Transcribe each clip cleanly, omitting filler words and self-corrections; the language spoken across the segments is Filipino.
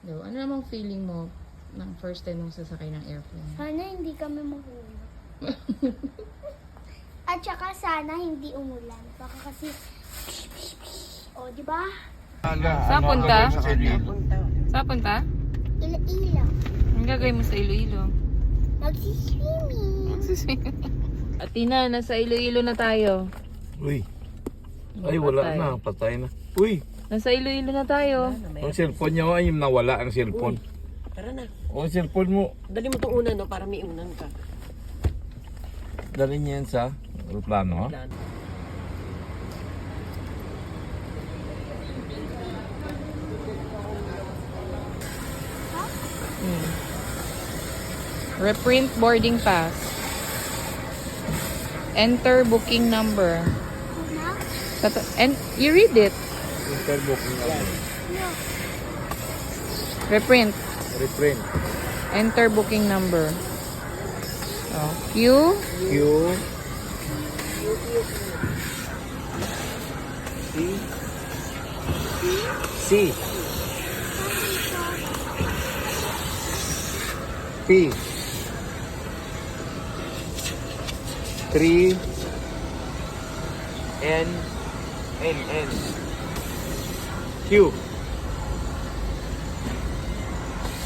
Yo, ano namang feeling mo ng first time mong sasakay ng airplane? Sana hindi kami mahulog. At saka sana hindi umulan. Baka kasi... O, di ba? Saan punta? Saan punta? Ilo-ilo. Ang gagawin mo sa Iloilo? Magsiswimming. Atina, nasa Iloilo na tayo. Uy. Ay, wala Patay. na. Patay na. Uy. Nasa Iloilo na tayo. Ang cellphone niya, ay nawala ang cellphone. Tara na. O, ang cellphone mo. Dali mo itong unan, no? Para may unan ka. Dali niya yan sa plano, ha? Reprint boarding pass. Enter booking number. And you read it. Interbook niya. Reprint. Reprint. Enter booking number. Oh. Q. Q. C. P. 3 N Q.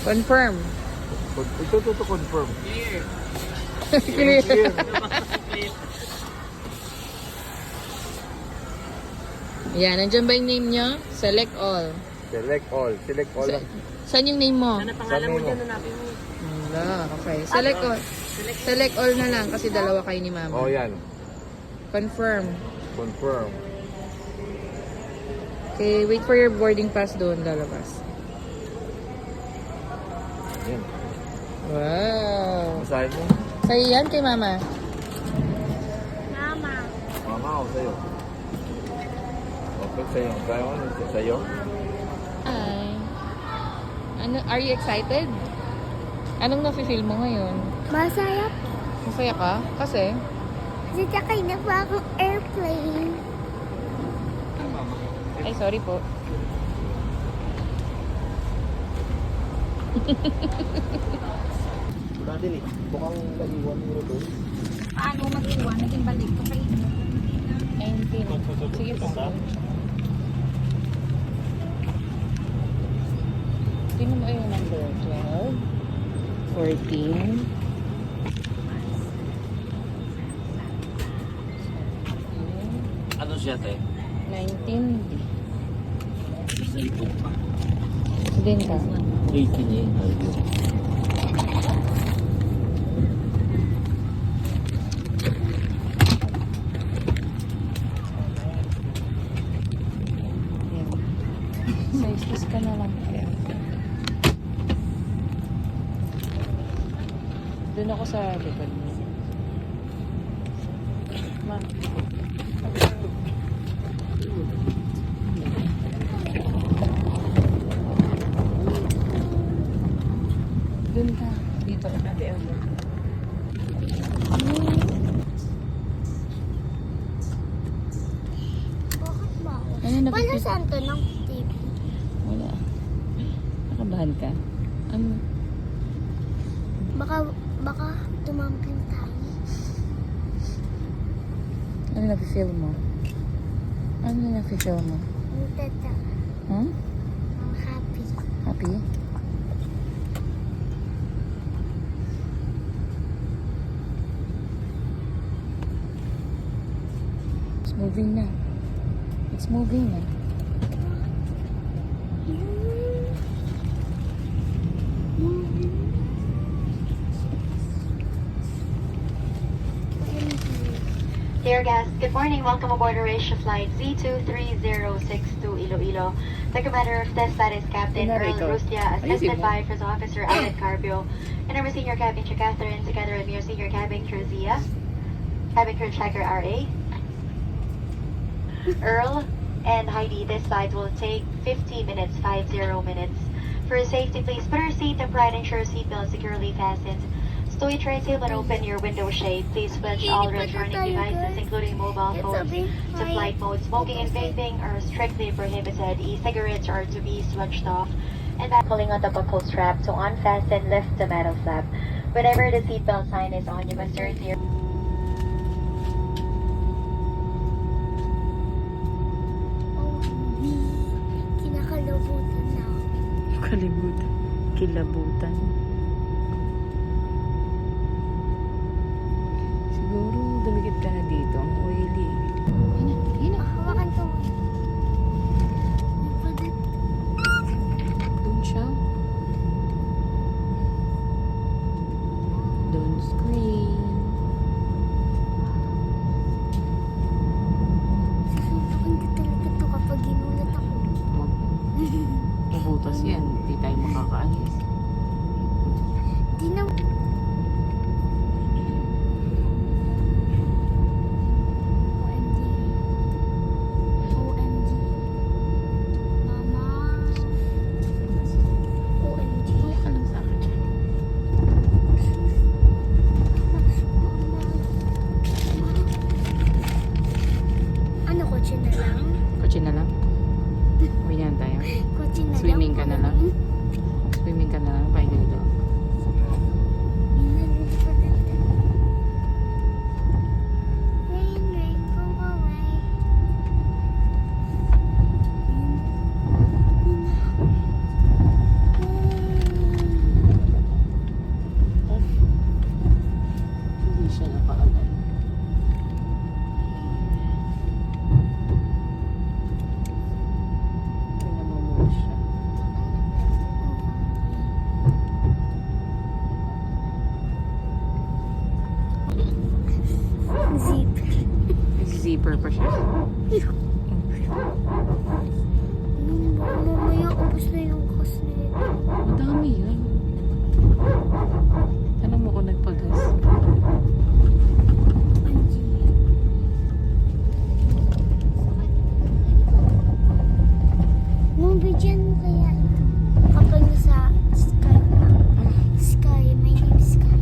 Confirm. Ito confirm. Clear. Yan, nandiyan ba yung name niya? Select all. Select all. Select all lang. Saan yung name mo? Ano pangalan mo Sabi mo. dyan, hanapin mo. Wala, okay. Select all. Select all na lang kasi dalawa kayo ni Mama. Oh, yan. Confirm. Confirm. Okay, wait for your boarding pass doon lalabas. Yan. Wow. Masahin mo. Sa'yo yan kay Mama. Mama. Mama o sa'yo? Okay, sa'yo. Sa'yo? Ay. Ano, are you excited? Anong nafe-feel mo ngayon? Masaya. Masaya ka? Kasi? Kasi sakay na po akong airplane. Ay, sorry po. Wala din eh. Mukhang naiwan mo doon. Paano mag-iwan? Naging balik ko kayo. 19. Sige po. Tingnan mo yung number. 12. 14. Ano siya, te? 19. Sa likod pa. Din ka. 18 eh. Yan. Size ka na lang. Ayan. Doon ako sa likod mo. Ma. Doon ka. Dito. Bakit ba? Ano Paano napipil? saan to ng TV? Wala. Nakabahan ka? Ano? Baka tumamping tayo. Ano napipil mo? Ano napipil mo? Ang tata. Huh? Ang happy. Happy? It's moving na. It's moving na. Dear guests, good morning. Welcome aboard Eurasia Flight Z23062 Iloilo. The commander of this flight is Captain Earl Rustia, assisted by First Officer Ahmed Carbio, and our senior cabin crew Catherine, together with your senior cabin crew Zia, cabin crew checker RA, Earl, and Heidi. This flight will take 50 minutes, 50 minutes. For safety, please put your seat upright and ensure seatbelt securely fastened. Stow your tray table and open your window shade. Please switch all returning devices, including mobile phones, to flight mode. Smoking and vaping are strictly prohibited. E-cigarettes are to be switched off. And back pulling on the buckle strap to unfasten, lift the metal flap. Whenever the seatbelt sign is on, you must turn to your Kinakalabutan na ako. Kalibutan. Kilabutan. Siguro dumikit ka na dito. Ang oily. Hawakan ko. Doon siya. Doon screen. Susuntukin ko talaga ito kapag ginulat ako. Wag. Mabutas yan. Hindi tayo makakaalis. Di na... OMG. Mama. OMG. Ka lang sa akin. Ano, kotse na lang? Kotse na lang. Uwi na tayo. Kotse na Swimming lang. ka na lang? Swimming ka na lang. Pahinga dito. Rain, rain, go away. Hindi siya nakaalam. Pinamumulis siya. Zip. Zipper pa siya. Mamaya ubos na yung cost na ito. Madami yan. Tanong mo kung nagpagas. Angie. Nung bigyan mo kaya ito kapag nasa sky na. Sky, my name is Sky.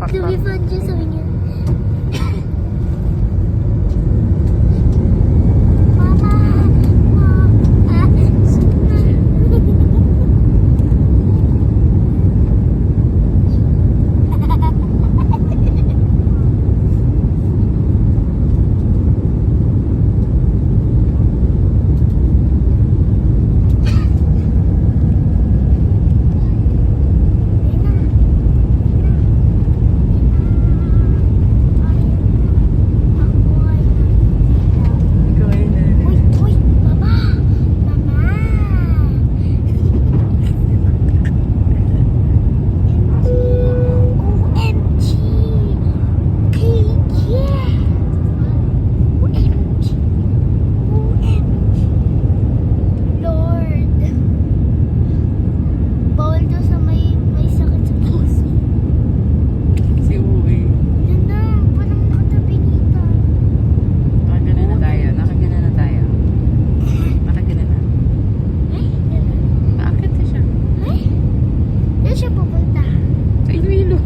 pakpak. Lumipad dyan sa inyo. Mama! Ikaw ay na. Uy, uy, mama! Mama! OMG! Cake! Yeah! OMG! OMG! Lord! Bawal daw sa may sakit sa puso. Si Uwi. Yan na, parang katabi nito. Nakagana na tayo. Nakagana na tayo. Nakagana na. Ay, ganun. Bakit na siya? Ay, saan siya pupunta? Sa Iloilo.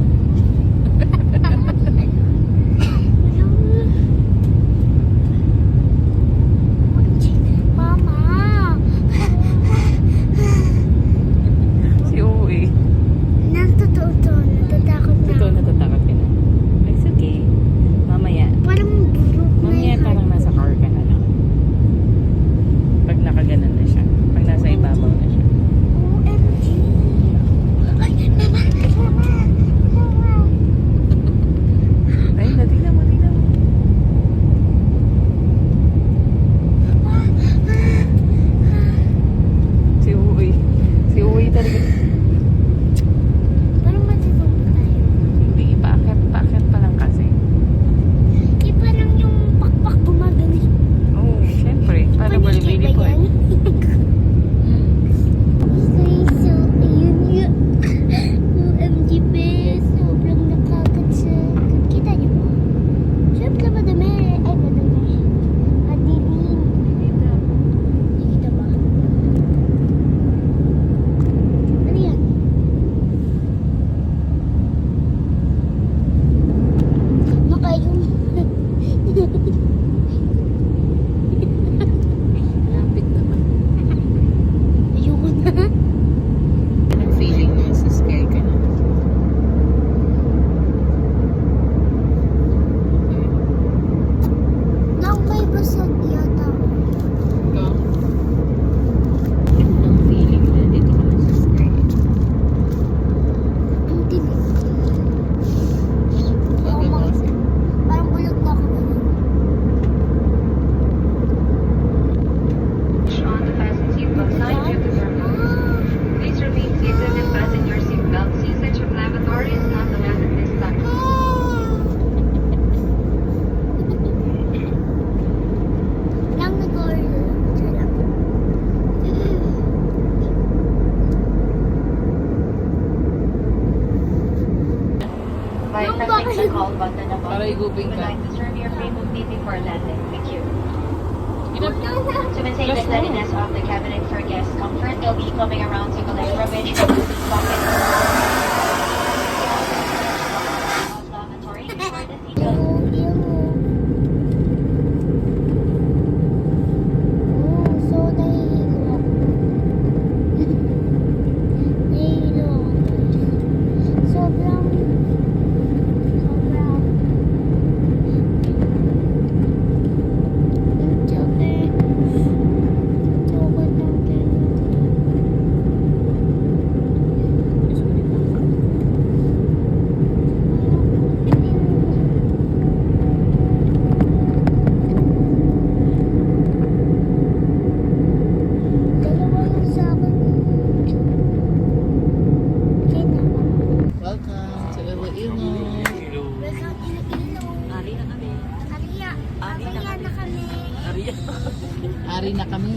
Mama! Si Uwi. Nagtotoo to. Natatakot na. Totoo, natatakot ka na. It's okay. Mamaya. Parang burok na Mamaya yung parang nasa car ka na lang. Pag nakaganan na siya. Pag nasa ibabaw na siya. OMG! Ay, mama! Mama! Mama! Ay, natingnan mo, tingnan mo. Si Uwi. Si Uwi talaga. Parang matutulog tayo. Hindi, paakyat pa lang kasi. Di parang yung pakpak gumagano. Oo, syempre. Para bali-bili po eh. So, ayun yun. OMG, be. Sobrang nakakatsakot. Kita niyo ba? Siyempre, madami. Ay, madami. Madilim. Nakikita ba? Ano yan? Makayong. Lapit naman. Ayoko na. Anong feeling mo? Scare ka na. Nang may basag yata. Ikaw? Anong feeling na dito ka na sa scare? Ang dilim. Bakit Oo, kasi? parang bulog na ako ngayon. On the fasten seatbelt sign due to thermal. Ah, Please remain seated and fasten your seatbelt. C-section of lavatory is not allowed at this time. lang nag-order. Ito lang. By Yung pressing the bakit? call button above, Para igupin we would ka. like to serve your free movie before landing. Thank you. Inap- To maintain the Just cleanliness of the cabinet for guest comfort, they'll be coming around to collect rubbish from the seat pockets. Lavatory before the seat belt. Oh, so nahihilo ako. Nahihilo ako. Sobrang ang sakit. Sakit ng dalawa yung sa akin. Okay na. Welcome to Iloilo. Welcome to Iloilo. Ari na kami. Aria. Aria na kami. Ari. Ari na kami.